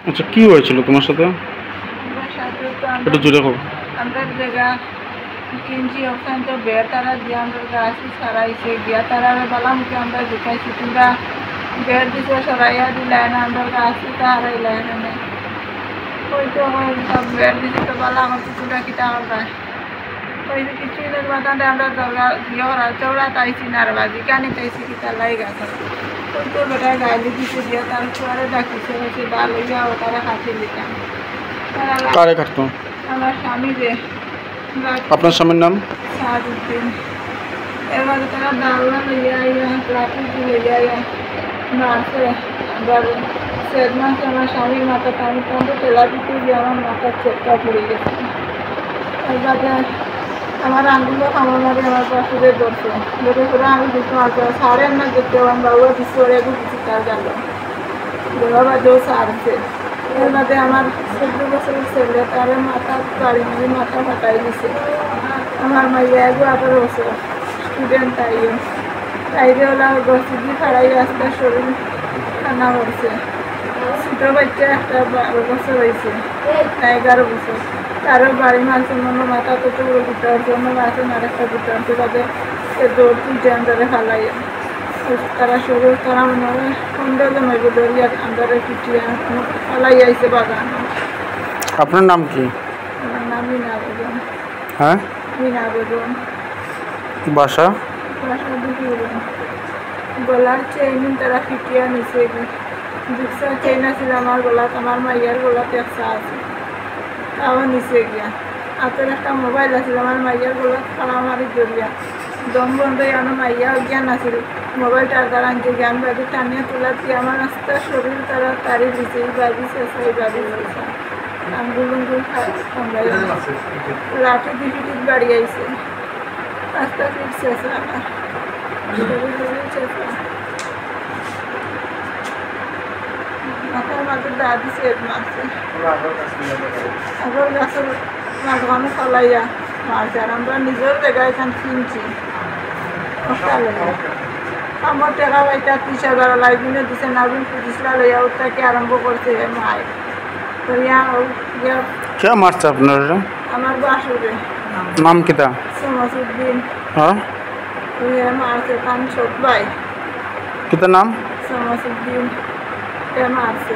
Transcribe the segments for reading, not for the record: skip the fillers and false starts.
আচ্ছা, কি হয়েছিল তোমার সাথে? একটু জোরে হোক। আমরা জায়গা কিনছি ওখান তো বের তারা দিয়ে আমরা গাছ সরাইছে গিয়া তারা বালামকে আমরা দেখাইছি তোমরা বের দিছে সরাইয়া দিলাই না আমরা গাছ হারাইলাই না ওই তো সব বের দিছে তো বালা আমার তোমরা কিটা আমরা ওই কিছুই বাতানটা আমরা দরগা দিয়ে চৌড়া তাইছি নারবাজি কানি তাইছি কিটা লাই গাছ ওই তো বেটা গাইলি দিছে দিয়ে তার চুয়ারে ডাকিছে হয়েছে ডাল হইয়া ও তারা হাতে দিতাম কারে কাটতো? আমার স্বামী যে আপনার স্বামীর নাম? সাহাদুদ্দিন। এবারে তারা ডালনা লইয়া আইয়া প্লাস্টিক লইয়া আইয়া মারছে আবার সেদ মাসে আমার স্বামীর মাথা পানি পর্যন্ত তেলা দিতে গিয়ে আমার মাথার চেপটা পড়ে গেছে। এবারে আমার আঙ্গুলো খামার মারি আমার পাশুরে ধরছে ধরে করে আমি দুটো আসবো সারেন না দেখতে আমার বাবুয়া দিচ্ছে ওরা একটু কিছু তার গেল বাবা জো সারছে। এর বাদে আমার 14 বছরের ছেলে তার মাথা গাড়ি মেরে মাথা ফাটাই দিছে। আমার মাইয়া 18 বছর স্টুডেন্ট তাইরে ওলা গসিদি ফাড়াই রাস্তার শরীর খানা করছে। ছোটো বাচ্চা একটা 12 বছর হয়েছে 11 বছর তারও বাড়ি মারছে মনে মাথা তো গুটার জন্য আছে আর একটা গুটারছে তাদের দৌড় তুলছে আন্দারে ফালাইয়া তারা শরীর তারা মনে হয় 15 জন হইব দরিয়া আন্দারে পিটিয়ে ফালাই আইছে বাগান। আপনার নাম কি? আমার নাম মিনা বেগম। হ্যাঁ, মিনা বেগম। বাসা? বাসা দুটি গলার চেইন তারা ফিটিয়া নিছে দুটা চেইন আছিল আমার গলাত আমার মাইয়ার গলাত একটা আছে তাও নিচে গিয়া হাতের একটা মোবাইল আছিল আমার মাইয়ার গলাত ফাড়ামারি জড়িয়া দম বন্ধ আমার মাইয়া জ্ঞান আছিল মোবাইলটা তারা আনতে জ্ঞান বাড়ি টানিয়া তোলা দিয়ে আমার রাস্তা শরীর তারা তারি দিছে এই বাড়ি শেষা এই বাড়ি শেষা আঙ্গুল লাঠি দিকে বাড়ি আইছে রাস্তা ফিট শেষা আমার মাথার মাঝে দাদি সেদ মারছে আগর গাছের মাঝখানে ফলাইয়া মারছে আর আমরা নিজের জায়গায় এখান কিনছি আমার টাকা পাইতা 30,000 লাইবিনে দিছে নাবিন 25 লইয়া ওটাকে আরম্ভ করছে মায় করিয়া কে মারছে আপনার? আমার বাসুরে। নাম কিটা? সমসুদ্দিন। হ্যাঁ, মারছে কান ছোট ভাই কিটা নাম? সমসুদ্দিন মারছে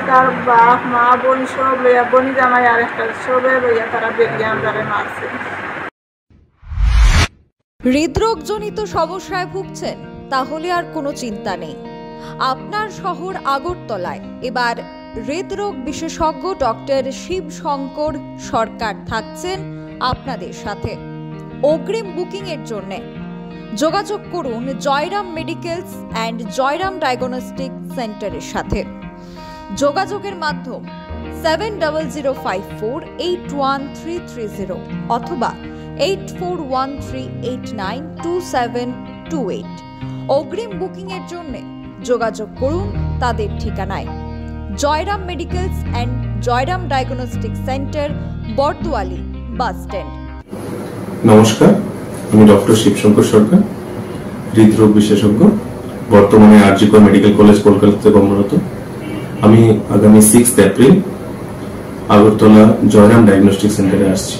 তার বাপ মা বোন সব লইয়া বনি জামাই আর একটা সবে লইয়া তারা বেরিয়ে আমরা মারছে। হৃদরোগজনিত সমস্যায় ভুগছেন? তাহলে আর কোনো চিন্তা নেই। আপনার শহর আগরতলায় এবার হৃদরোগ বিশেষজ্ঞ ডক্টর শিবশঙ্কর সরকার থাকছেন আপনাদের সাথে। অগ্রিম বুকিং এর জন্য যোগাযোগ করুন Jairam medicals and Jayram diagnostic সেন্টারের সাথে। যোগাযোগের মাধ্যম 7005481330 অথবা 8413892728। অগ্রিম বুকিং এর জন্য যোগাযোগ করুন তাদের ঠিকানায় Jayram medicals and Jayram diagnostic centre, Bardowali bus stand. নমস্কার, আমি ডক্টর শিবশঙ্কর সরকার, হৃদরোগ বিশেষজ্ঞ, বর্তমানে আরজি কর মেডিকেল কলেজ কলকাতাতে কর্মরত। আমি আগামী 6 এপ্রিল আগরতলা জয়রাম ডায়াগনস্টিক সেন্টারে আসছি।